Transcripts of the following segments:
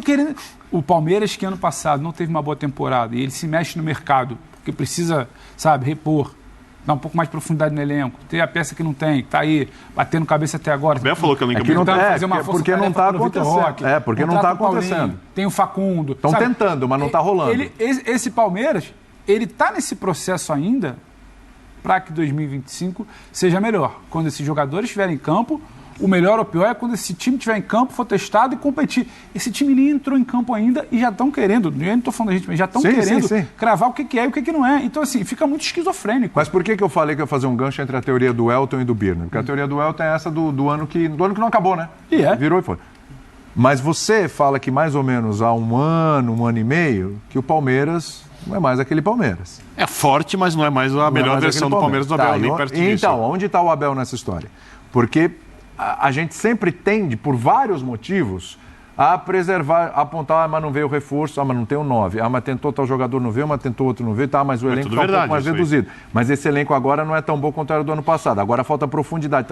querendo. O Palmeiras, que ano passado não teve uma boa temporada, e ele se mexe no mercado, porque precisa, sabe, repor, dar um pouco mais de profundidade no elenco, ter a peça que não tem, que está aí, batendo cabeça até agora. O Abel falou que eu não fazer uma força porque não está acontecendo. Porque não está acontecendo. Tem o Facundo. Estão tentando, mas não está rolando. Esse Palmeiras, ele está nesse processo ainda para que 2025 seja melhor. Quando esses jogadores estiverem em campo, o melhor ou pior é quando esse time estiver em campo, for testado e competir. Esse time nem entrou em campo ainda e já estão querendo, eu não estou falando da gente, mas já estão querendo cravar o que é e o que não é. Então, assim, fica muito esquizofrênico. Mas por que eu falei que eu ia fazer um gancho entre a teoria do Elton e do Birner? Porque a teoria do Elton é essa do ano que não acabou, né? Virou e foi. Mas você fala que mais ou menos há um ano e meio, que o Palmeiras não é mais aquele Palmeiras. É forte, mas não é mais a melhor versão do Palmeiras do Abel, nem perto disso. Então, onde está o Abel nessa história? Porque a gente sempre tende, por vários motivos, a preservar, apontar, mas não veio o reforço, mas não tem o 9, mas tentou tal jogador, não veio, mas tentou outro, não veio, mas o elenco está um pouco mais reduzido. Mas esse elenco agora não é tão bom quanto era do ano passado, agora falta profundidade.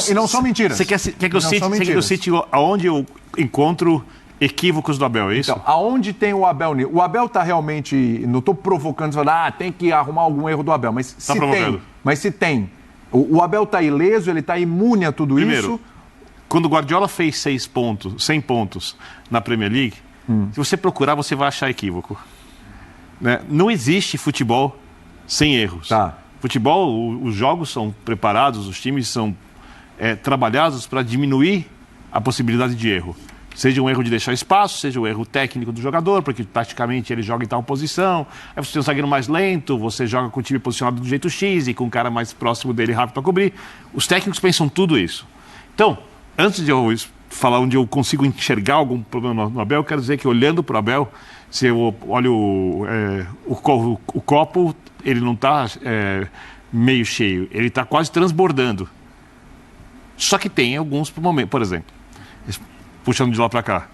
E não são mentiras. Você quer que eu cite aonde eu encontro equívocos do Abel, é isso? Então, aonde tem o Abel? O Abel está realmente, não estou provocando, tem que arrumar algum erro do Abel, mas se tem, o Abel está ileso, ele está imune a tudo isso. Quando o Guardiola fez 100 pontos na Premier League, se você procurar, você vai achar equívoco. Né? Não existe futebol sem erros. Futebol, os jogos são preparados, os times são trabalhados para diminuir a possibilidade de erro. Seja um erro de deixar espaço, seja um erro técnico do jogador, porque praticamente ele joga em tal posição. Aí você tem um zagueiro mais lento, você joga com o time posicionado do jeito X e com um cara mais próximo dele rápido para cobrir. Os técnicos pensam tudo isso. Então, antes de eu falar onde eu consigo enxergar algum problema no Abel, eu quero dizer que olhando para o Abel, se eu olho o copo, ele não está meio cheio, ele está quase transbordando. Só que tem alguns momentos, por exemplo, puxando de lá para cá.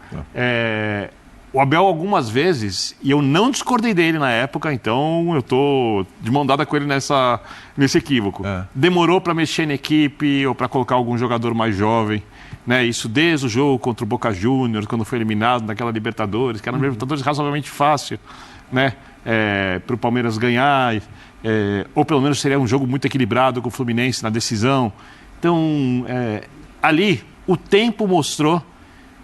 O Abel algumas vezes, e eu não discordei dele na época, então eu tô de mão dada com ele nesse equívoco. Demorou para mexer na equipe ou para colocar algum jogador mais jovem. Né? Isso desde o jogo contra o Boca Juniors, quando foi eliminado naquela Libertadores, que era uma Libertadores razoavelmente fácil, né? Para o Palmeiras ganhar, ou pelo menos seria um jogo muito equilibrado com o Fluminense na decisão. Então, ali, o tempo mostrou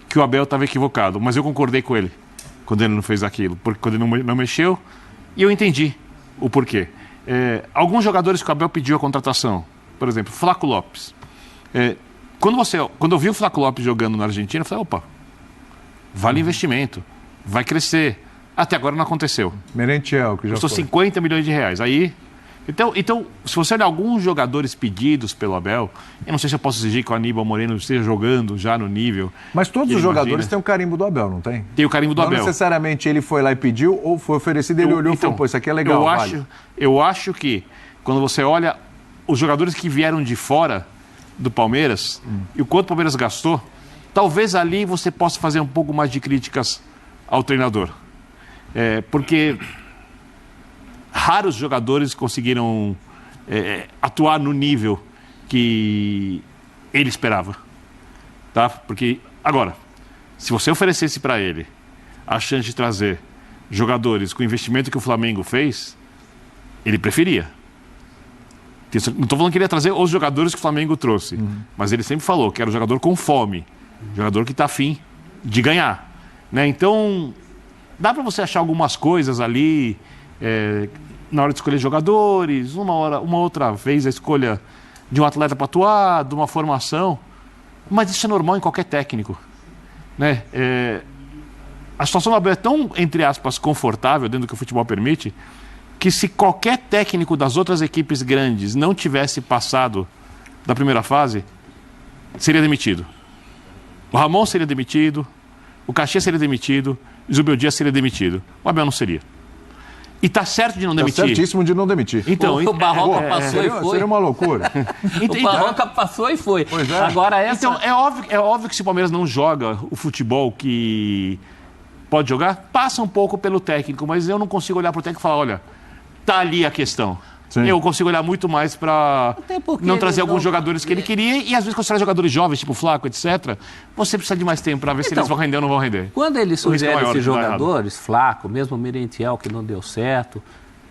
que o Abel estava equivocado, mas eu concordei com ele quando ele não fez aquilo, porque quando ele não mexeu, e eu entendi o porquê. Alguns jogadores que o Abel pediu a contratação, por exemplo, Flaco Lopes. Quando eu vi o Flaco Lopes jogando na Argentina, eu falei, opa, vale investimento, vai crescer. Até agora não aconteceu. Merentiel, que já custou 50 milhões de reais. Então, se você olhar alguns jogadores pedidos pelo Abel, eu não sei se eu posso exigir que o Aníbal Moreno esteja jogando já no nível... Mas todos os jogadores têm o carimbo do Abel, não tem? Tem o carimbo do Abel. Não necessariamente ele foi lá e pediu, ou foi oferecido e ele olhou e falou, pô, isso aqui é legal, eu acho que, quando você olha os jogadores que vieram de fora do Palmeiras, e o quanto o Palmeiras gastou, talvez ali você possa fazer um pouco mais de críticas ao treinador. Porque raros jogadores conseguiram atuar no nível que ele esperava. Tá? Porque, agora, se você oferecesse para ele a chance de trazer jogadores com o investimento que o Flamengo fez, ele preferia. Não estou falando que ele ia trazer os jogadores que o Flamengo trouxe, mas ele sempre falou que era um jogador com fome, jogador que está afim de ganhar. Né? Então, dá para você achar algumas coisas ali na hora de escolher jogadores, uma outra vez a escolha de um atleta para atuar, de uma formação, mas isso é normal em qualquer técnico. Né? A situação do Abel é tão, entre aspas, confortável dentro do que o futebol permite, que se qualquer técnico das outras equipes grandes não tivesse passado da primeira fase, seria demitido. O Ramon seria demitido, o Caxias seria demitido, o Zubel Dias seria demitido. O Abel não seria. E está certo de não demitir. Está certíssimo de não demitir. Então, o Barroca passou e foi. Seria uma loucura. O Barroca passou e foi. Pois é. Agora essa... Então, é óbvio que se o Palmeiras não joga o futebol que pode jogar, passa um pouco pelo técnico, mas eu não consigo olhar para o técnico e falar, olha, tá ali a questão. eu consigo olhar muito mais para não trazer alguns jogadores que ele queria e às vezes quando você traz jogadores jovens, tipo Flaco, etc., você precisa de mais tempo para ver se eles vão render ou não vão render. Quando ele sugere esses jogadores, Flaco, mesmo Merentiel, que não deu certo,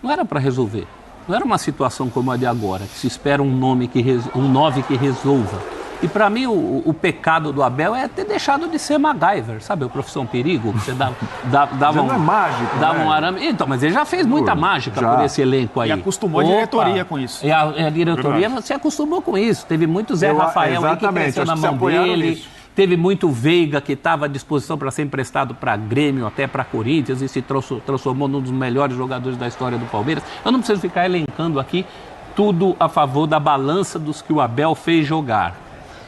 não era para resolver. Não era uma situação como a de agora, que se espera um 9 que resolva. E para mim o pecado do Abel é ter deixado de ser MacGyver, sabe? O Profissão Perigo, que você dava não é mágico, dava um arame. Então, mas ele já fez muita mágica por esse elenco aí. E acostumou a diretoria com isso. E a diretoria se acostumou com isso. Teve muito Zé Rafael aí que cresceu na mão dele. Teve muito Veiga que estava à disposição para ser emprestado para Grêmio, até para Corinthians, e se transformou num dos melhores jogadores da história do Palmeiras. Eu não preciso ficar elencando aqui tudo a favor da balança dos que o Abel fez jogar.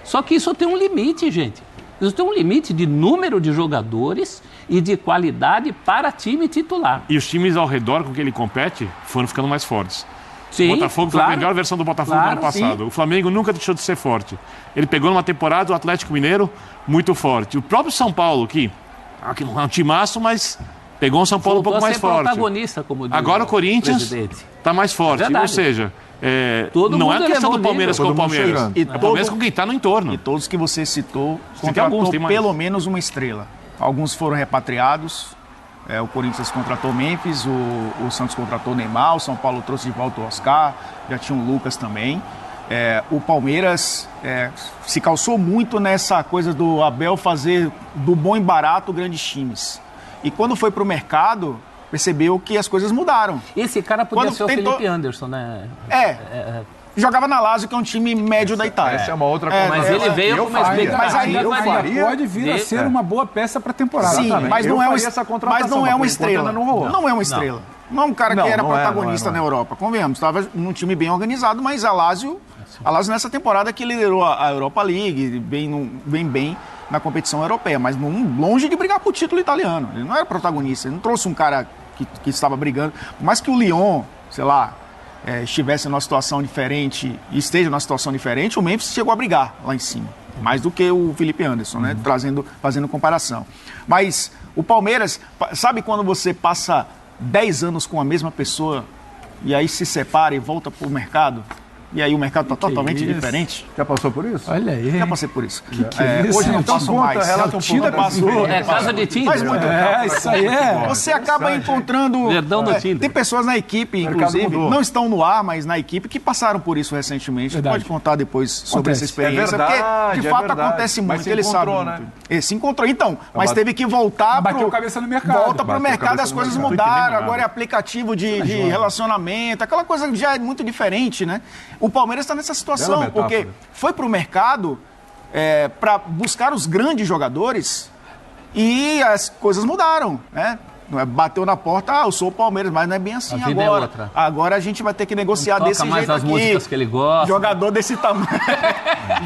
Só que isso tem um limite, gente. Isso tem um limite de número de jogadores e de qualidade para time titular. E os times ao redor com que ele compete foram ficando mais fortes. Sim, o Botafogo foi a melhor versão do Botafogo do ano passado. Sim. O Flamengo nunca deixou de ser forte. Ele pegou numa temporada o Atlético Mineiro muito forte. O próprio São Paulo, que não é um timaço, mas pegou um São Paulo um pouco mais forte. Protagonista, como diz agora o Corinthians está mais forte. Ou seja, não é questão do Palmeiras com o Palmeiras. É o Palmeiras com quem está no entorno. E todos que você citou contratou pelo menos uma estrela. Alguns foram repatriados. O Corinthians contratou o Memphis, o Santos contratou o Neymar, o São Paulo trouxe de volta o Oscar, já tinha o Lucas também. O Palmeiras se calçou muito nessa coisa do Abel fazer do bom e barato grandes times. E quando foi para o mercado, percebeu que as coisas mudaram. Esse cara podia ser o Felipe Anderson, né? Jogava na Lazio, que é um time médio da Itália. Essa é uma outra coisa. Mas ele veio com uma expectativa. Pode vir a ser uma boa peça para a temporada. Sim, mas não é uma estrela. Não é uma estrela. Não é um cara que era protagonista na Europa. Convenhamos, estava num time bem organizado, mas a Lazio nessa temporada que liderou a Europa League, bem na competição europeia, mas longe de brigar por título italiano. Ele não era protagonista, ele não trouxe um cara que estava brigando. Por mais que o Lyon, sei lá, estivesse numa situação diferente e esteja numa situação diferente, o Memphis chegou a brigar lá em cima. Mais do que o Felipe Anderson, né? Fazendo comparação. Mas o Palmeiras, sabe quando você passa 10 anos com a mesma pessoa e aí se separa e volta para o mercado? E aí o mercado está totalmente diferente. Já passou por isso? Olha aí. Já passei por isso. Isso? Hoje não passo mais. Relata um pouco. Casa de Tinder. Faz muito tempo. Isso aí é. Você acaba encontrando... Verdão no Tinder. Tem pessoas na equipe, inclusive, não estão no ar, mas na equipe, que passaram por isso recentemente. Verdade. Pode contar depois sobre essa experiência. Porque, de fato, acontece muito. Ele sabe muito. Se encontrou. Então, mas teve que voltar... Bateu cabeça no mercado. Volta para o mercado e as coisas mudaram. Agora é aplicativo de relacionamento. Aquela coisa já é muito diferente, né? O Palmeiras está nessa situação, porque foi para o mercado para buscar os grandes jogadores e as coisas mudaram, né? Bateu na porta, eu sou o Palmeiras, mas não é bem assim agora. Agora a gente vai ter que negociar desse jeito mais as aqui. Músicas que ele gosta. Jogador desse tamanho,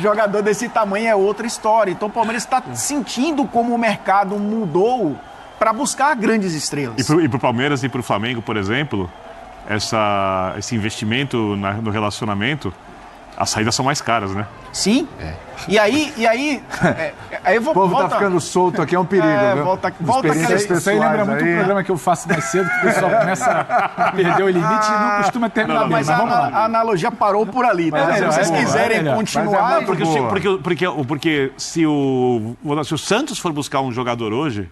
jogador desse tamanho é outra história. Então o Palmeiras está sentindo como o mercado mudou para buscar grandes estrelas. E para o Palmeiras e para o Flamengo, por exemplo, esse investimento no relacionamento, as saídas são mais caras, né? Sim. E aí o povo tá ficando solto aqui, é um perigo, viu? Volta Isso aí lembra muito o programa que eu faço mais cedo, que o pessoal começa a perder o limite e não costuma terminar bem. Mas vamos lá. A analogia parou por ali, né? Se vocês quiserem continuar... Porque se o Santos for buscar um jogador hoje,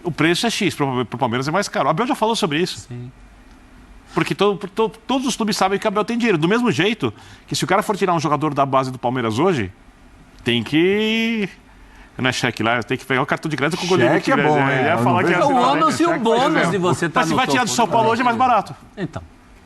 o preço é X, para o Palmeiras é mais caro. O Abel já falou sobre isso. Sim. Porque todos os clubes sabem que o Abel tem dinheiro. Do mesmo jeito que se o cara for tirar um jogador da base do Palmeiras hoje, tem que... Não é cheque lá, tem que pegar o cartão de crédito com o goleiro que tiver. É bom, né? O ônus e o bônus de você estar no topo. Mas se vai tirar do São Paulo hoje é mais barato. Então.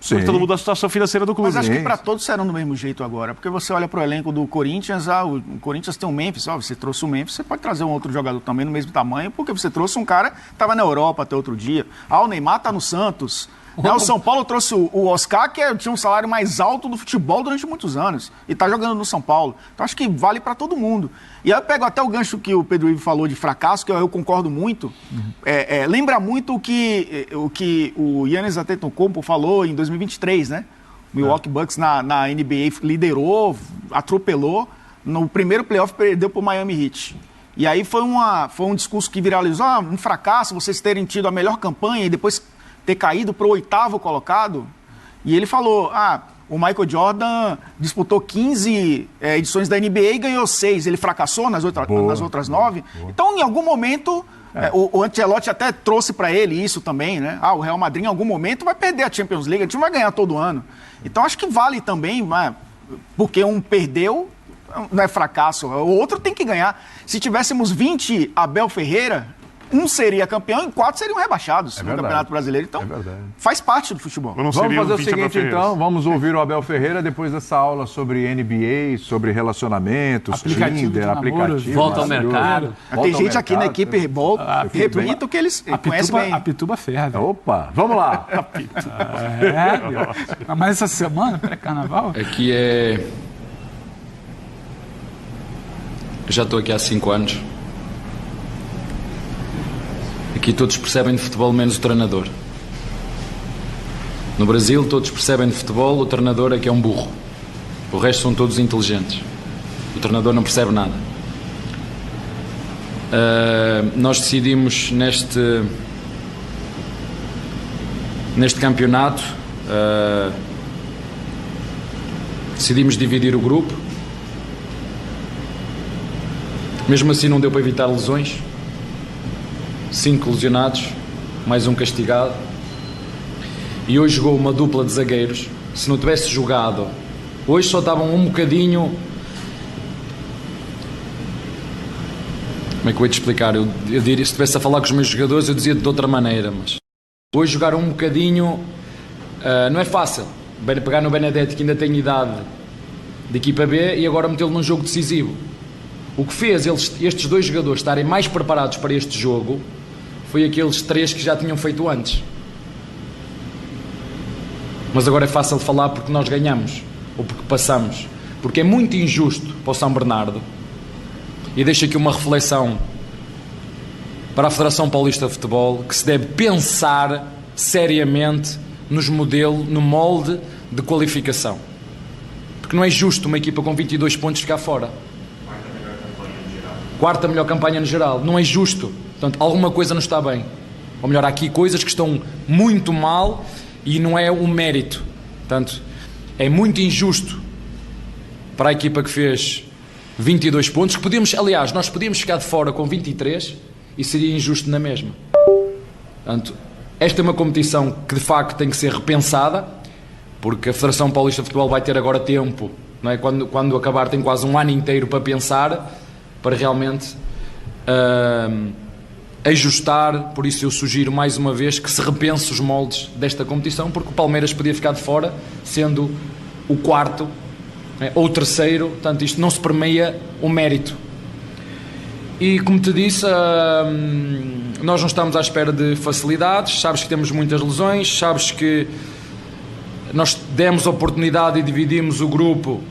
Porque todo mundo da situação financeira do clube. Mas acho que para todos serão do mesmo jeito agora. Porque você olha para o elenco do Corinthians, o Corinthians tem um Memphis, você trouxe o Memphis, você pode trazer um outro jogador também no mesmo tamanho, porque você trouxe um cara que estava na Europa até outro dia. O Neymar está no Santos. O São Paulo trouxe o Oscar, que tinha um salário mais alto do futebol durante muitos anos. E está jogando no São Paulo. Então acho que vale para todo mundo. E aí eu pego até o gancho que o Pedro Ivo falou de fracasso, que eu concordo muito. Lembra muito o que o Giannis Antetokounmpo falou em 2023, né? O Milwaukee Bucks na NBA liderou, atropelou. No primeiro playoff perdeu para o Miami Heat. E aí foi um discurso que viralizou. Um fracasso, vocês terem tido a melhor campanha e depois ter caído para o 8º colocado. E ele falou, o Michael Jordan disputou 15 edições da NBA e ganhou 6. Ele fracassou nas outras 9. Boa. Então, em algum momento, o Ancelotti até trouxe para ele isso também, né? O Real Madrid em algum momento vai perder a Champions League, a gente vai ganhar todo ano. Então, acho que vale também, porque um perdeu, não é fracasso, o outro tem que ganhar. Se tivéssemos 20 Abel Ferreira, um seria campeão e 4 seriam rebaixados no Campeonato Brasileiro. Então, faz parte do futebol. Vamos fazer o seguinte, então. Vamos ouvir o Abel Ferreira depois dessa aula sobre NBA, sobre relacionamentos, Tinder, aplicativo. Volta ao mercado. Tem gente aqui na equipe, repito que eles conhecem bem. A Pituba ferve. Opa, vamos lá. Mas essa semana, pré-carnaval... Aqui é... Eu já estou aqui há 5 anos. Aqui todos percebem de futebol, menos o treinador. No Brasil, todos percebem de futebol, o treinador é que é um burro. O resto são todos inteligentes. O treinador não percebe nada. Nós decidimos neste campeonato, decidimos dividir o grupo. Mesmo assim não deu para evitar lesões. 5 lesionados, mais um castigado. E hoje jogou uma dupla de zagueiros. Se não tivesse jogado, hoje só estavam um bocadinho... Como é que eu ia te explicar? Eu diria, se estivesse a falar com os meus jogadores, eu dizia de outra maneira, mas... Hoje jogaram um bocadinho... não é fácil. Pegar no Benedetti, que ainda tem idade de equipa B, e agora metê-lo num jogo decisivo. O que fez estes 2 jogadores estarem mais preparados para este jogo foi aqueles 3 que já tinham feito antes. Mas agora é fácil de falar porque nós ganhamos, ou porque passamos. Porque é muito injusto para o São Bernardo, e deixo aqui uma reflexão para a Federação Paulista de Futebol, que se deve pensar seriamente no molde de qualificação. Porque não é justo uma equipa com 22 pontos ficar fora. Quarta melhor campanha no geral. Não é justo. Portanto, alguma coisa não está bem. Ou melhor, há aqui coisas que estão muito mal e não é um mérito. Portanto, é muito injusto para a equipa que fez 22 pontos, aliás, nós podíamos ficar de fora com 23 e seria injusto na mesma. Portanto, esta é uma competição que de facto tem que ser repensada, porque a Federação Paulista de Futebol vai ter agora tempo, não é? Quando acabar tem quase um ano inteiro para pensar, para realmente ajustar. Por isso eu sugiro mais uma vez que se repense os moldes desta competição, porque o Palmeiras podia ficar de fora, sendo o 4º ou o 3º, portanto isto não se permeia o mérito. E como te disse, nós não estamos à espera de facilidades, sabes que temos muitas lesões, sabes que nós demos a oportunidade e dividimos o grupo,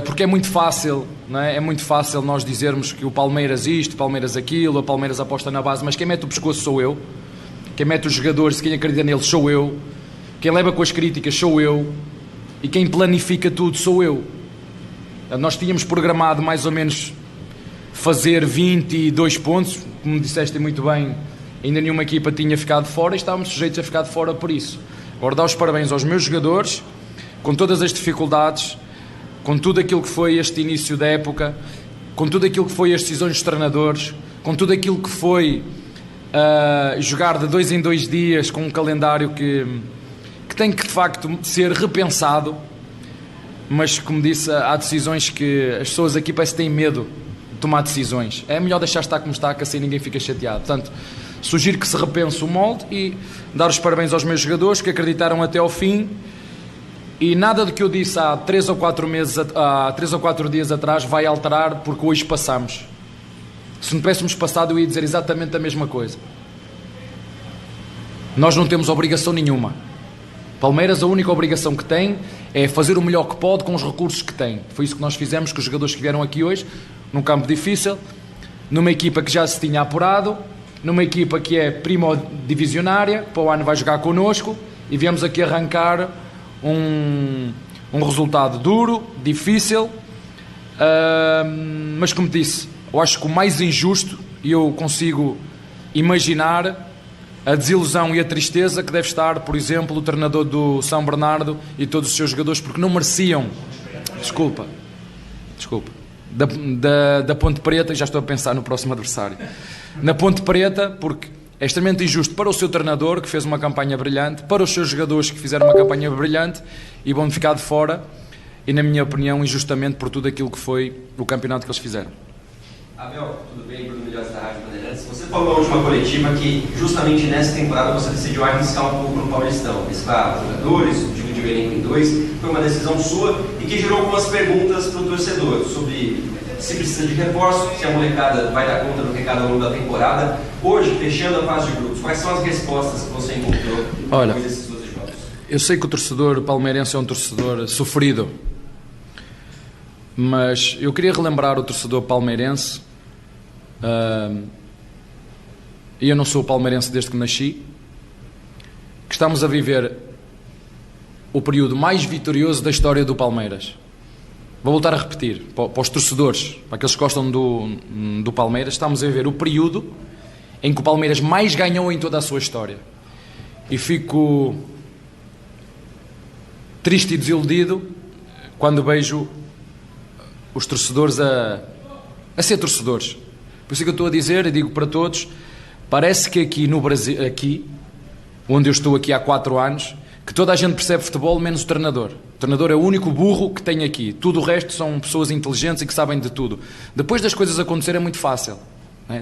porque é muito fácil, não é? É muito fácil nós dizermos que o Palmeiras isto, o Palmeiras aquilo, o Palmeiras aposta na base, mas quem mete o pescoço sou eu, quem mete os jogadores, quem acredita neles sou eu, quem leva com as críticas sou eu, e quem planifica tudo sou eu. Nós tínhamos programado mais ou menos fazer 22 pontos, como disseste muito bem, ainda nenhuma equipa tinha ficado fora e estávamos sujeitos a ficar de fora por isso. Agora dá os parabéns aos meus jogadores, com todas as dificuldades, com tudo aquilo que foi este início da época, com tudo aquilo que foi as decisões dos treinadores, com tudo aquilo que foi jogar de 2 em 2 dias, com um calendário que tem que de facto ser repensado. Mas, como disse, há decisões que as pessoas aqui parece que têm medo de tomar decisões. É melhor deixar estar como está, que assim ninguém fica chateado. Portanto, sugiro que se repense o molde e dar os parabéns aos meus jogadores que acreditaram até ao fim. E nada do que eu disse há 3 ou 4 dias atrás vai alterar, porque hoje passamos. Se não tivéssemos passado, eu ia dizer exatamente a mesma coisa. Nós não temos obrigação nenhuma. Palmeiras, a única obrigação que tem é fazer o melhor que pode com os recursos que tem. Foi isso que nós fizemos com os jogadores que vieram aqui hoje, num campo difícil, numa equipa que já se tinha apurado, numa equipa que é primodivisionária, para o ano vai jogar connosco, e viemos aqui arrancar um resultado duro, difícil, mas como disse, eu acho que o mais injusto, e eu consigo imaginar a desilusão e a tristeza que deve estar, por exemplo, o treinador do São Bernardo e todos os seus jogadores, porque não mereciam, desculpa, da Ponte Preta, já estou a pensar no próximo adversário, na Ponte Preta, porque é extremamente injusto para o seu treinador, que fez uma campanha brilhante, para os seus jogadores, que fizeram uma campanha brilhante e vão ficar de fora, e na minha opinião, injustamente por tudo aquilo que foi o campeonato que eles fizeram. Abel, tudo bem? Bruno Milhões da Rádio Bandeirantes. Você falou na última coletiva que justamente nessa temporada você decidiu arriscar um pouco no Paulistão, mesclar jogadores, dividir o elenco em dois, foi uma decisão sua e que gerou algumas perguntas para o torcedor sobre se precisa de reforço, se a molecada vai dar conta do recado ao longo da temporada. Hoje, fechando a fase de grupos, quais são as respostas que você encontrou depois desses 12 jogos? Eu sei que o torcedor palmeirense é um torcedor sofrido, mas eu queria relembrar o torcedor palmeirense, e eu não sou palmeirense desde que nasci, que estamos a viver o período mais vitorioso da história do Palmeiras. Vou voltar a repetir, para os torcedores, para aqueles que gostam do Palmeiras, estamos a viver o período em que o Palmeiras mais ganhou em toda a sua história. E fico triste e desiludido quando vejo os torcedores a ser torcedores. Por isso que eu estou a dizer, e digo para todos, parece que aqui no Brasil, onde eu estou aqui há 4 anos, que toda a gente percebe futebol menos o treinador. O treinador é o único burro que tem aqui. Tudo o resto são pessoas inteligentes e que sabem de tudo. Depois das coisas acontecerem é muito fácil.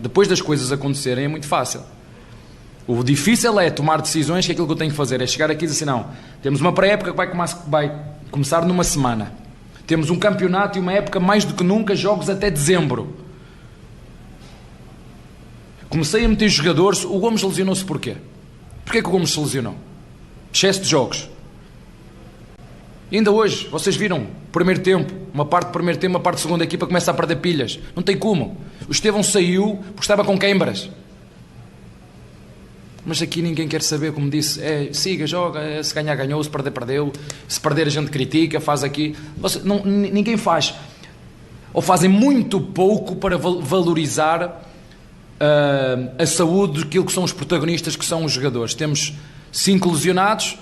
Depois das coisas acontecerem é muito fácil. O difícil é tomar decisões, que aquilo que eu tenho que fazer é chegar aqui e dizer assim, não, temos uma pré-época que vai começar numa semana. Temos um campeonato e uma época mais do que nunca, jogos até dezembro. Comecei a meter jogadores, o Gomes lesionou-se porquê? Porquê que o Gomes se lesionou? Excesso de jogos. E ainda hoje, vocês viram, primeiro tempo, uma parte do primeiro tempo, uma parte da segunda equipa começa a perder pilhas. Não tem como. O Estevão saiu porque estava com queimbras. Mas aqui ninguém quer saber, como disse, siga, joga, se ganhar ganhou, se perder perdeu, se perder a gente critica, faz aqui. Ninguém faz. Ou fazem muito pouco para valorizar a saúde daquilo que são os protagonistas, que são os jogadores. Temos 5 lesionados,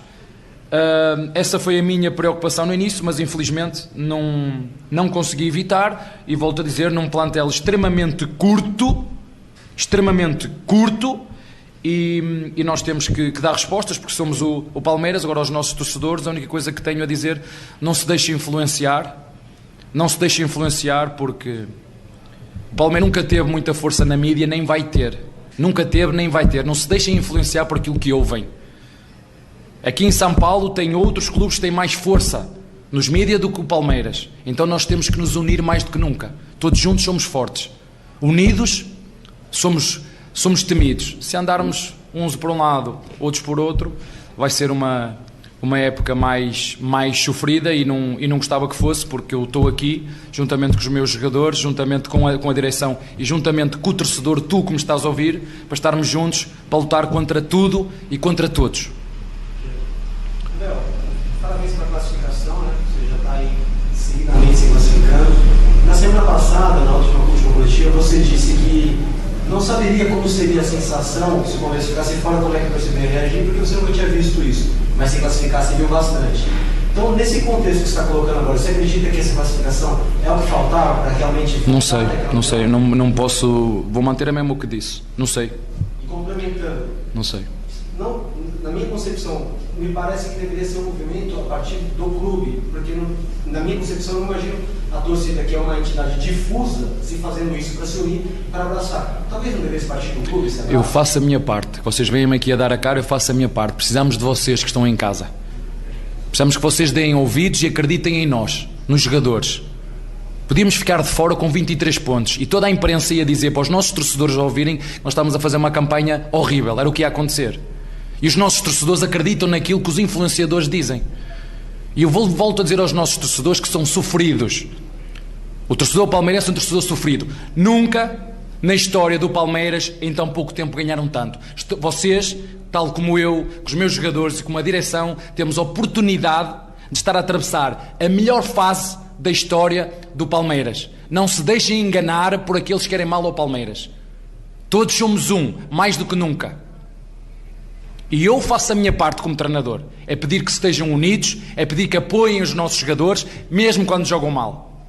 essa foi a minha preocupação no início, mas infelizmente não consegui evitar, e volto a dizer, num plantel extremamente curto, e nós temos que dar respostas, porque somos o Palmeiras. Agora, aos nossos torcedores, a única coisa que tenho a dizer, não se deixe influenciar, porque o Palmeiras nunca teve muita força na mídia, nem vai ter. Nunca teve, nem vai ter. Não se deixem influenciar por aquilo que ouvem. Aqui em São Paulo tem outros clubes que têm mais força nos mídias do que o Palmeiras. Então nós temos que nos unir mais do que nunca. Todos juntos somos fortes. Unidos somos temidos. Se andarmos uns por um lado, outros por outro, vai ser uma época mais sofrida, e não gostava que fosse, porque eu estou aqui, juntamente com os meus jogadores, juntamente com a direção e juntamente com o torcedor, tu que me estás a ouvir, para estarmos juntos, para lutar contra tudo e contra todos. Abel, parabéns pela classificação, né? Você já está aí seguidamente se classificando. Na semana passada, na última coletiva, você disse que não saberia como seria a sensação se o Palmeiras ficasse fora, como é que você ia reagir, porque você nunca tinha visto isso. Mas se classificar, você viu bastante. Então, nesse contexto que você está colocando agora, você acredita que essa classificação é o que faltava para realmente... Não sei, não posso... Vou manter a mesma o que disse, não sei. E complementando... Não sei. Não, na minha concepção, me parece que deveria ser um movimento a partir do clube, porque na minha concepção eu não imagino a torcida, que é uma entidade difusa, se fazendo isso para se unir, para abraçar. Talvez não devesse partir do clube, sabe? Eu faço a minha parte. Vocês vêm-me aqui a dar a cara, eu faço a minha parte. Precisamos de vocês que estão em casa. Precisamos que vocês deem ouvidos e acreditem em nós, nos jogadores. Podíamos ficar de fora com 23 pontos e toda a imprensa ia dizer para os nossos torcedores ouvirem que nós estávamos a fazer uma campanha horrível. Era o que ia acontecer. E os nossos torcedores acreditam naquilo que os influenciadores dizem. E eu volto a dizer aos nossos torcedores que são sofridos. O torcedor palmeirense é um torcedor sofrido. Nunca na história do Palmeiras em tão pouco tempo ganharam tanto. Vocês, tal como eu, com os meus jogadores e com a direção, temos a oportunidade de estar a atravessar a melhor fase da história do Palmeiras. Não se deixem enganar por aqueles que querem mal ao Palmeiras. Todos somos um, mais do que nunca. E eu faço a minha parte como treinador. É pedir que estejam unidos, é pedir que apoiem os nossos jogadores, mesmo quando jogam mal.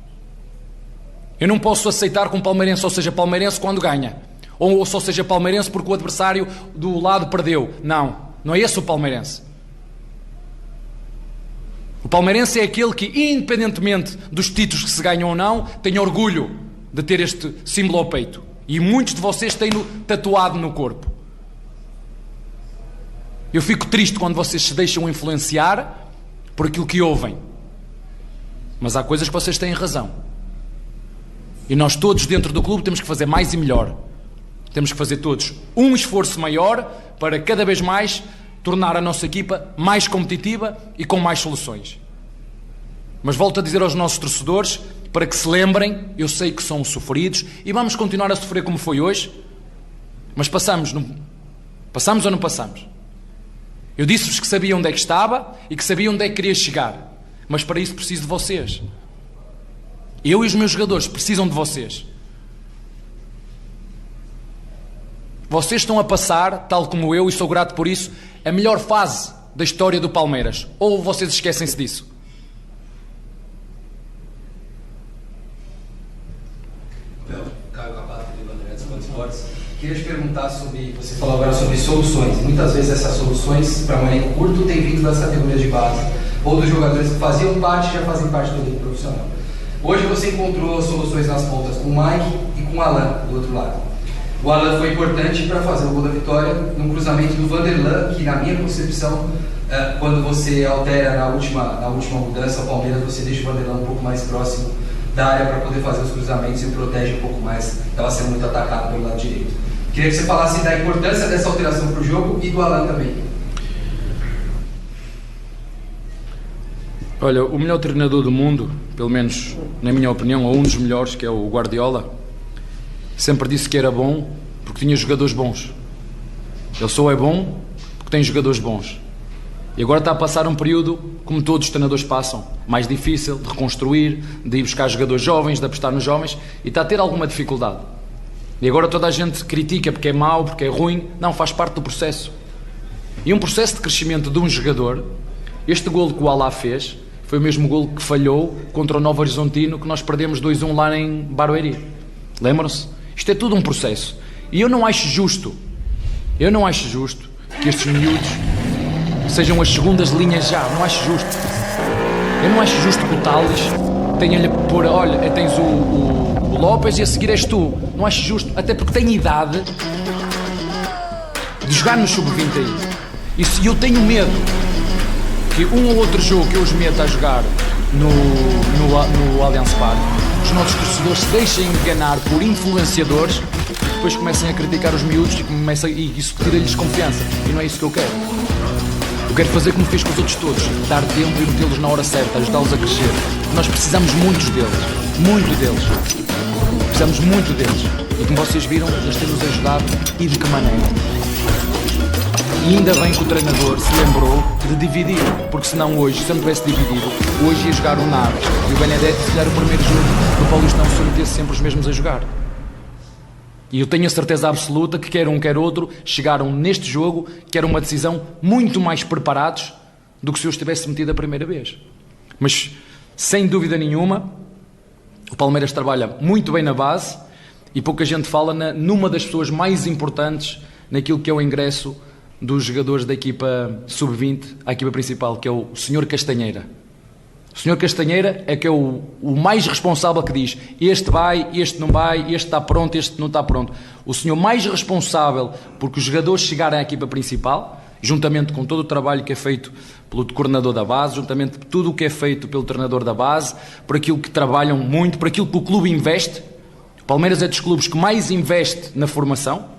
Eu não posso aceitar que um palmeirense só seja palmeirense quando ganha. Ou só seja palmeirense porque o adversário do lado perdeu. Não é esse o palmeirense. O palmeirense é aquele que, independentemente dos títulos que se ganham ou não, tem orgulho de ter este símbolo ao peito. E muitos de vocês têm-no tatuado no corpo. Eu fico triste quando vocês se deixam influenciar por aquilo que ouvem. Mas há coisas que vocês têm razão. E nós todos dentro do clube temos que fazer mais e melhor. Temos que fazer todos um esforço maior para cada vez mais tornar a nossa equipa mais competitiva e com mais soluções. Mas volto a dizer aos nossos torcedores, para que se lembrem, eu sei que são sofridos e vamos continuar a sofrer como foi hoje, mas passamos ou não passamos? Eu disse-vos que sabia onde é que estava e que sabia onde é que queria chegar, mas para isso preciso de vocês. Eu e os meus jogadores precisam de vocês. Vocês estão a passar, tal como eu, e sou grato por isso, a melhor fase da história do Palmeiras. Ou vocês esquecem-se disso? Caio Capato, de Bandeirantes Esportes. Queria te perguntar sobre, você falou agora sobre soluções. Muitas vezes essas soluções, para um elenco curto, têm vindo das categorias de base. Ou dos jogadores que faziam parte, já fazem parte do elenco profissional. Hoje você encontrou soluções nas pontas com o Mike e com o Alan, do outro lado. O Alan foi importante para fazer o gol da vitória no cruzamento do Vanderlan, que na minha concepção, quando você altera na última mudança, o Palmeiras, você deixa o Vanderlan um pouco mais próximo da área para poder fazer os cruzamentos e o protege um pouco mais, estava sendo muito atacado pelo lado direito. Queria que você falasse da importância dessa alteração para o jogo e do Alan também. Olha, o melhor treinador do mundo, pelo menos na minha opinião, ou um dos melhores, que é o Guardiola, sempre disse que era bom porque tinha jogadores bons. Ele só é bom porque tem jogadores bons. E agora está a passar um período, como todos os treinadores passam, mais difícil de reconstruir, de ir buscar jogadores jovens, de apostar nos jovens, e está a ter alguma dificuldade. E agora toda a gente critica porque é mau, porque é ruim. Não, faz parte do processo. E um processo de crescimento de um jogador, este golo que o Alá fez, foi o mesmo golo que falhou contra o Novo Horizontino, que nós perdemos 2-1 lá em Barueri. Lembram-se? Isto é tudo um processo. E eu não acho justo que estes miúdos sejam as segundas linhas já. Não acho justo. Eu não acho justo que o Tales tenha-lhe por, olha, tens o López e a seguir és tu. Não acho justo, até porque tem idade de jogar no sub-20 aí. E eu tenho medo que um ou outro jogo que eu os meta a jogar no Allianz Parque, os nossos torcedores se deixem enganar por influenciadores e depois comecem a criticar os miúdos e isso tira-lhes confiança. E não é isso que eu quero. Eu quero fazer como fiz com os outros todos, dar tempo e metê-los na hora certa, ajudá-los a crescer. Nós precisamos muito deles. Precisamos muito deles. E como vocês viram, eles têm-nos ajudado e de que maneira. E ainda bem que o treinador se lembrou de dividir, porque senão hoje, se eu não tivesse dividido, hoje ia jogar o Naves e o Benedetti, se calhar o primeiro jogo do Paulistão, se metesse sempre os mesmos a jogar. E eu tenho a certeza absoluta que quer um, quer outro, chegaram neste jogo, que era uma decisão muito mais preparados do que se eu os tivesse metido a primeira vez. Mas, sem dúvida nenhuma, o Palmeiras trabalha muito bem na base e pouca gente fala numa das pessoas mais importantes naquilo que é o ingresso dos jogadores da equipa sub-20 à equipa principal, que é o Sr. Castanheira. O Sr. Castanheira é que é o mais responsável, que diz este vai, este não vai, este está pronto, este não está pronto. O senhor mais responsável porque os jogadores chegarem à equipa principal, juntamente com todo o trabalho que é feito pelo coordenador da base, juntamente com tudo o que é feito pelo treinador da base, por aquilo que trabalham muito, por aquilo que o clube investe. O Palmeiras é dos clubes que mais investe na formação.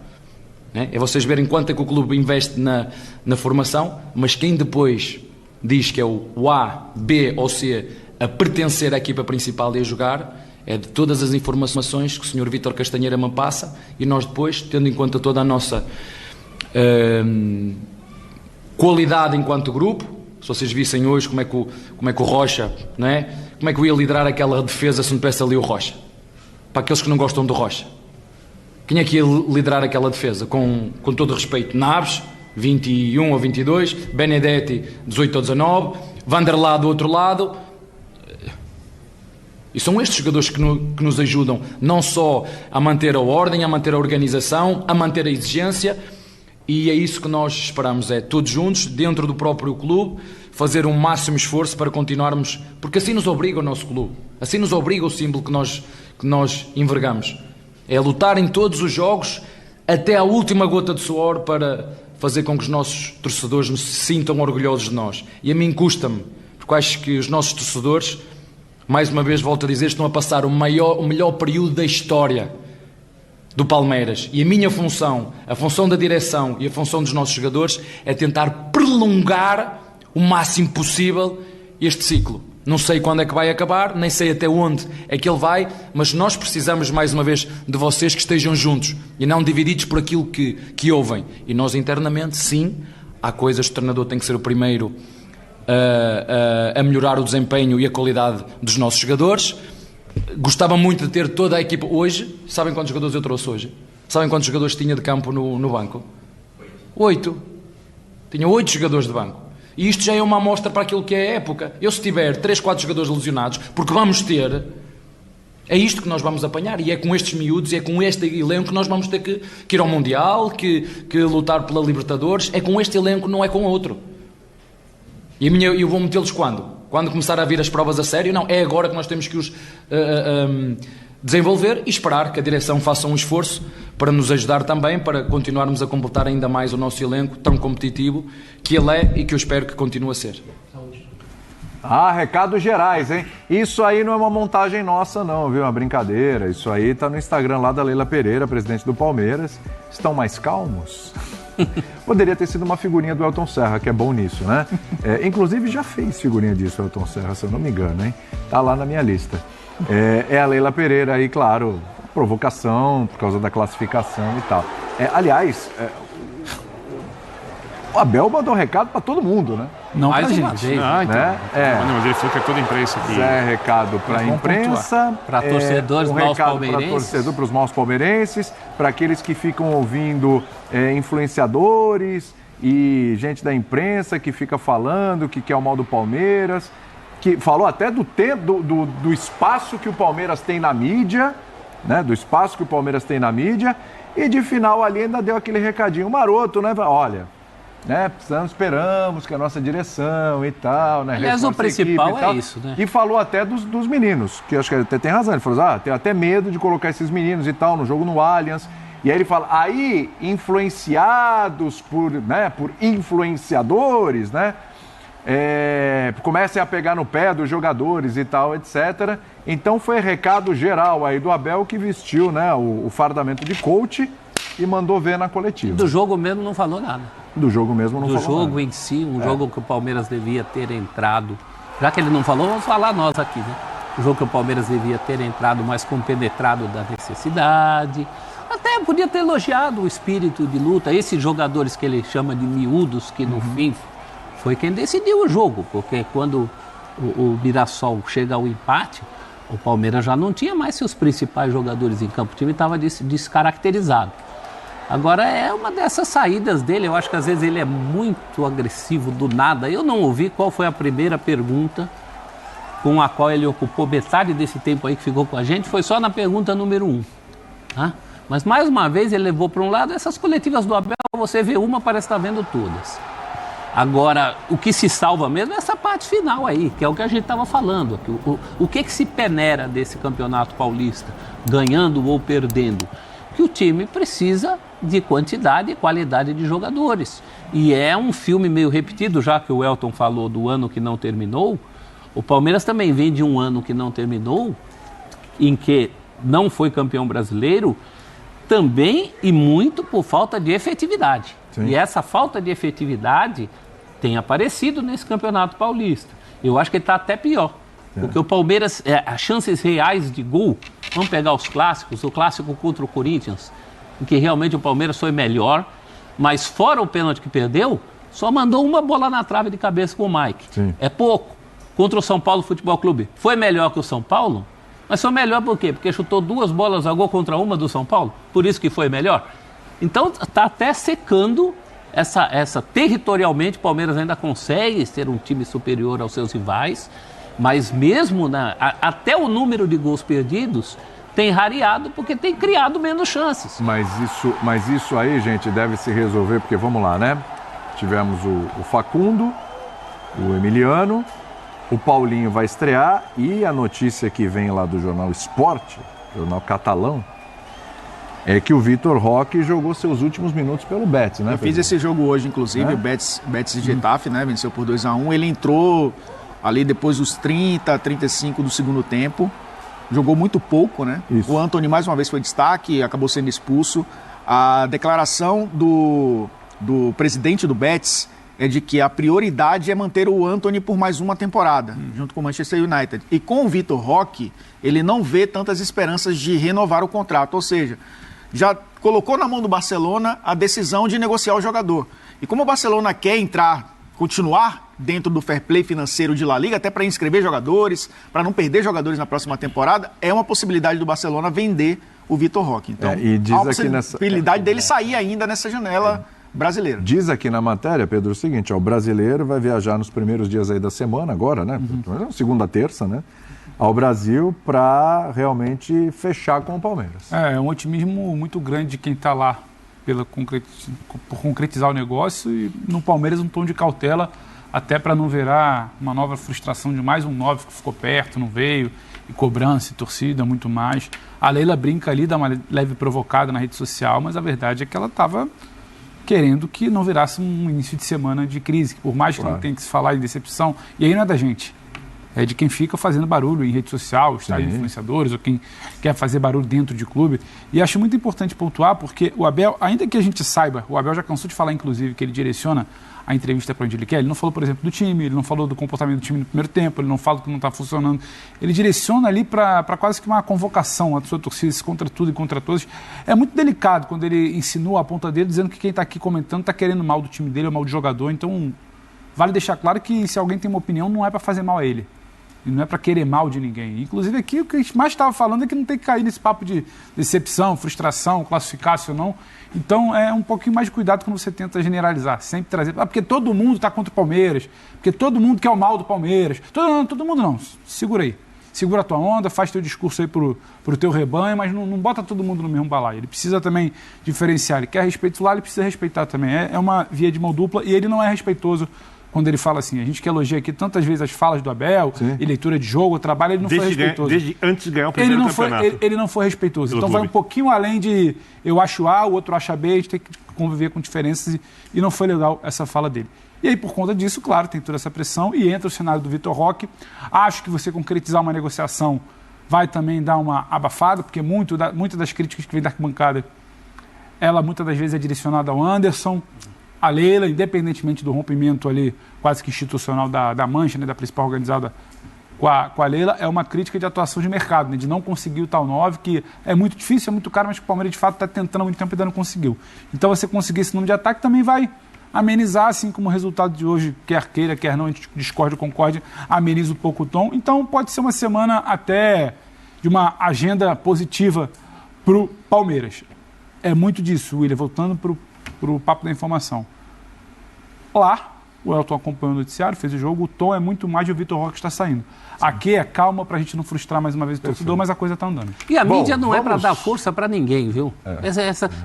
É vocês verem quanto é que o clube investe na formação, mas quem depois diz que é o A, B ou C a pertencer à equipa principal e a jogar, é de todas as informações que o Sr. Vítor Castanheira me passa, e nós depois, tendo em conta toda a nossa qualidade enquanto grupo, se vocês vissem hoje como é que o Rocha, não é? Como é que eu ia liderar aquela defesa se não tivesse ali o Rocha? Para aqueles que não gostam do Rocha. Quem é que ia liderar aquela defesa? Com todo o respeito, Naves, 21 ou 22, Benedetti 18 ou 19, Vanderlá do outro lado. E são estes jogadores que nos ajudam não só a manter a ordem, a manter a organização, a manter a exigência, e é isso que nós esperamos, é todos juntos, dentro do próprio clube, fazer um máximo esforço para continuarmos, porque assim nos obriga o nosso clube, assim nos obriga o símbolo que nós envergamos. É lutar em todos os jogos, até a última gota de suor, para fazer com que os nossos torcedores se sintam orgulhosos de nós. E a mim custa-me, porque acho que os nossos torcedores, mais uma vez volto a dizer, estão a passar o melhor período da história do Palmeiras. E a minha função, a função da direção e a função dos nossos jogadores é tentar prolongar o máximo possível este ciclo. Não sei quando é que vai acabar, nem sei até onde é que ele vai, mas nós precisamos, mais uma vez, de vocês que estejam juntos e não divididos por aquilo que ouvem. E nós internamente, sim, há coisas que o treinador tem que ser o primeiro a melhorar o desempenho e a qualidade dos nossos jogadores. Gostava muito de ter toda a equipa hoje. Sabem quantos jogadores eu trouxe hoje? Sabem quantos jogadores tinha de campo no banco? 8. Tinha 8 jogadores de banco. E isto já é uma amostra para aquilo que é a época. Eu, se tiver 3, 4 jogadores lesionados, porque vamos ter, é isto que nós vamos apanhar. E é com estes miúdos, e é com este elenco que nós vamos ter que ir ao Mundial, que lutar pela Libertadores. É com este elenco, não é com outro. E eu vou metê-los quando? Quando começar a vir as provas a sério? Não, é agora que nós temos que os desenvolver e esperar que a direção faça um esforço para nos ajudar também, para continuarmos a completar ainda mais o nosso elenco tão competitivo que ele é e que eu espero que continue a ser. Recados gerais, hein? Isso aí não é uma montagem nossa não, viu? É uma brincadeira. Isso aí tá no Instagram lá da Leila Pereira, presidente do Palmeiras. Estão mais calmos? Poderia ter sido uma figurinha do Elton Serra, que é bom nisso, né? Inclusive já fez figurinha disso o Elton Serra, se eu não me engano, hein? Tá lá na minha lista. É a Leila Pereira aí, claro, provocação por causa da classificação e tal. Aliás, o Abel mandou um recado para todo mundo, né? Não pra gente. Né? Mas ele falou que é toda a imprensa aqui. Recado para a imprensa, para torcedores, maus palmeirenses. Para os maus palmeirenses, para aqueles que ficam ouvindo influenciadores e gente da imprensa que fica falando que quer o mal do Palmeiras, que falou até do tempo, do espaço que o Palmeiras tem na mídia, né? Do espaço que o Palmeiras tem na mídia, e de final ali ainda deu aquele recadinho maroto, né? Olha, né? Esperamos que a nossa direção e tal, né? Aliás, o principal é isso, né? E falou até dos meninos, que acho que até tem razão. Ele falou, tem até medo de colocar esses meninos e tal no jogo no Allianz. E aí ele fala, aí influenciados por influenciadores, né? Comecem a pegar no pé dos jogadores e tal, etc. Então foi recado geral aí do Abel, que vestiu, né, o fardamento de coach e mandou ver na coletiva. Do jogo mesmo não falou nada. Do jogo mesmo não falou nada. Do jogo em si, jogo que o Palmeiras devia ter entrado. Já que ele não falou, vamos falar nós aqui, né? O jogo que o Palmeiras devia ter entrado mais compenetrado da necessidade. Até podia ter elogiado o espírito de luta. Esses jogadores que ele chama de miúdos, que no fim foi quem decidiu o jogo. Porque quando o Mirassol chega ao empate, o Palmeiras já não tinha mais seus principais jogadores em campo. O time estava descaracterizado. Agora é uma dessas saídas dele, eu acho que às vezes ele é muito agressivo do nada. Eu não ouvi qual foi a primeira pergunta com a qual ele ocupou metade desse tempo aí que ficou com a gente, foi só na pergunta número 1. Tá? Mas mais uma vez ele levou para um lado essas coletivas do Abel, você vê uma, parece estar vendo todas. Agora, o que se salva mesmo é essa parte final aí, que é o que a gente estava falando. O que se peneira desse campeonato paulista, ganhando ou perdendo? Que o time precisa de quantidade e qualidade de jogadores. E é um filme meio repetido, já que o Elton falou do ano que não terminou. O Palmeiras também vem de um ano que não terminou, em que não foi campeão brasileiro, também e muito por falta de efetividade. Sim. E essa falta de efetividade tem aparecido nesse campeonato paulista. Eu acho que ele está até pior. Porque o Palmeiras, as chances reais de gol, vamos pegar os clássicos, o clássico contra o Corinthians, em que realmente o Palmeiras foi melhor, mas fora o pênalti que perdeu, só mandou uma bola na trave de cabeça com o Mike. Sim. É pouco. Contra o São Paulo Futebol Clube, foi melhor que o São Paulo? Mas foi melhor por quê? Porque chutou 2 bolas a gol contra uma do São Paulo? Por isso que foi melhor? Então está até secando territorialmente, o Palmeiras ainda consegue ser um time superior aos seus rivais, mas mesmo até o número de gols perdidos tem rareado porque tem criado menos chances. Mas isso aí, gente, deve se resolver, porque vamos lá, né? Tivemos o Facundo, o Emiliano, o Paulinho vai estrear e a notícia que vem lá do jornal Esporte, jornal catalão, é que o Vitor Roque jogou seus últimos minutos pelo Betis, né? Eu fiz esse jogo hoje, inclusive, o Betis de Getafe, né? Venceu por 2-1. Ele entrou ali depois dos 30, 35 do segundo tempo. Jogou muito pouco, né? Isso. O Antony mais uma vez foi destaque, acabou sendo expulso. A declaração do presidente do Betis é de que a prioridade é manter o Antony por mais uma temporada, junto com o Manchester United. E com o Vitor Roque, ele não vê tantas esperanças de renovar o contrato, ou seja, já colocou na mão do Barcelona a decisão de negociar o jogador. E como o Barcelona quer continuar dentro do fair play financeiro de La Liga, até para inscrever jogadores, para não perder jogadores na próxima temporada, é uma possibilidade do Barcelona vender o Vitor Roque. Então, há uma possibilidade dele sair ainda nessa janela brasileira. Diz aqui na matéria, Pedro, o seguinte, o brasileiro vai viajar nos primeiros dias aí da semana, agora, né? Segunda, terça, né? Ao Brasil para realmente fechar com o Palmeiras. É um otimismo muito grande de quem está lá por concretizar o negócio, e no Palmeiras um tom de cautela, até para não virar uma nova frustração de mais um 9 que ficou perto, não veio, e cobrança, e torcida, muito mais. A Leila brinca ali, dá uma leve provocada na rede social, mas a verdade é que ela estava querendo que não virasse um início de semana de crise, que por mais que não tenha que se falar em decepção, e aí não é da gente, é de quem fica fazendo barulho em rede social, os tais influenciadores, ou quem quer fazer barulho dentro de clube. E acho muito importante pontuar, porque o Abel, ainda que a gente saiba, o Abel já cansou de falar, inclusive, que ele direciona a entrevista para onde ele quer. Ele não falou, por exemplo, do time, ele não falou do comportamento do time no primeiro tempo, ele não fala que não está funcionando. Ele direciona ali para quase que uma convocação à sua torcida, contra tudo e contra todos. É muito delicado quando ele insinua a ponta dele, dizendo que quem está aqui comentando está querendo mal do time dele, ou mal do jogador. Então, vale deixar claro que se alguém tem uma opinião, não é para fazer mal a ele. E não é para querer mal de ninguém. Inclusive aqui o que a gente mais estava falando é que não tem que cair nesse papo de decepção, frustração, classificar-se ou não. Então é um pouquinho mais de cuidado quando você tenta generalizar. Sempre trazer... porque todo mundo está contra o Palmeiras, porque todo mundo quer o mal do Palmeiras. Todo mundo não. Segura aí. Segura a tua onda, faz teu discurso aí pro teu rebanho, mas não bota todo mundo no mesmo balaio. Ele precisa também diferenciar. Ele quer respeito lá, ele precisa respeitar também. É uma via de mão dupla e ele não é respeitoso quando ele fala assim. A gente que elogia aqui tantas vezes as falas do Abel, e leitura de jogo, trabalho, ele não foi respeitoso. Desde antes de ganhar o primeiro campeonato. Ele não foi respeitoso. Então vai um pouquinho além de eu acho A, o outro acha B, a gente tem que conviver com diferenças e não foi legal essa fala dele. E aí, por conta disso, claro, tem toda essa pressão e entra o cenário do Vitor Roque. Acho que você concretizar uma negociação vai também dar uma abafada, porque muitas das críticas que vem da arquibancada, ela muitas das vezes é direcionada ao Anderson, a Leila, independentemente do rompimento ali quase que institucional da Mancha, né, da principal organizada com a Leila, é uma crítica de atuação de mercado, né, de não conseguir o tal 9, que é muito difícil, é muito caro, mas que o Palmeiras de fato está tentando há muito tempo e ainda não conseguiu. Então você conseguir esse número de ataque também vai amenizar, assim como o resultado de hoje, quer queira, quer não, a gente discorde ou concorde, ameniza um pouco o tom. Então pode ser uma semana até de uma agenda positiva para o Palmeiras. É muito disso, William, voltando para o papo da informação. Lá, o Elton acompanhou o noticiário, fez o jogo, o tom é muito mais de o Vitor Roque está saindo. Aqui é calma para a gente não frustrar mais uma vez o torcedor, mas a coisa está andando. E a mídia não é para dar força para ninguém, viu?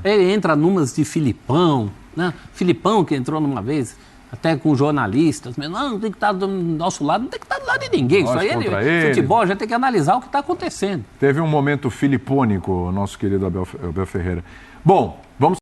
Ele entra numas de Filipão, né? Filipão que entrou numa vez, até com jornalistas, não tem que estar do nosso lado, não tem que estar do lado de ninguém. Isso aí, futebol, já tem que analisar o que está acontecendo. Teve um momento filipônico, nosso querido Abel Ferreira. Bom,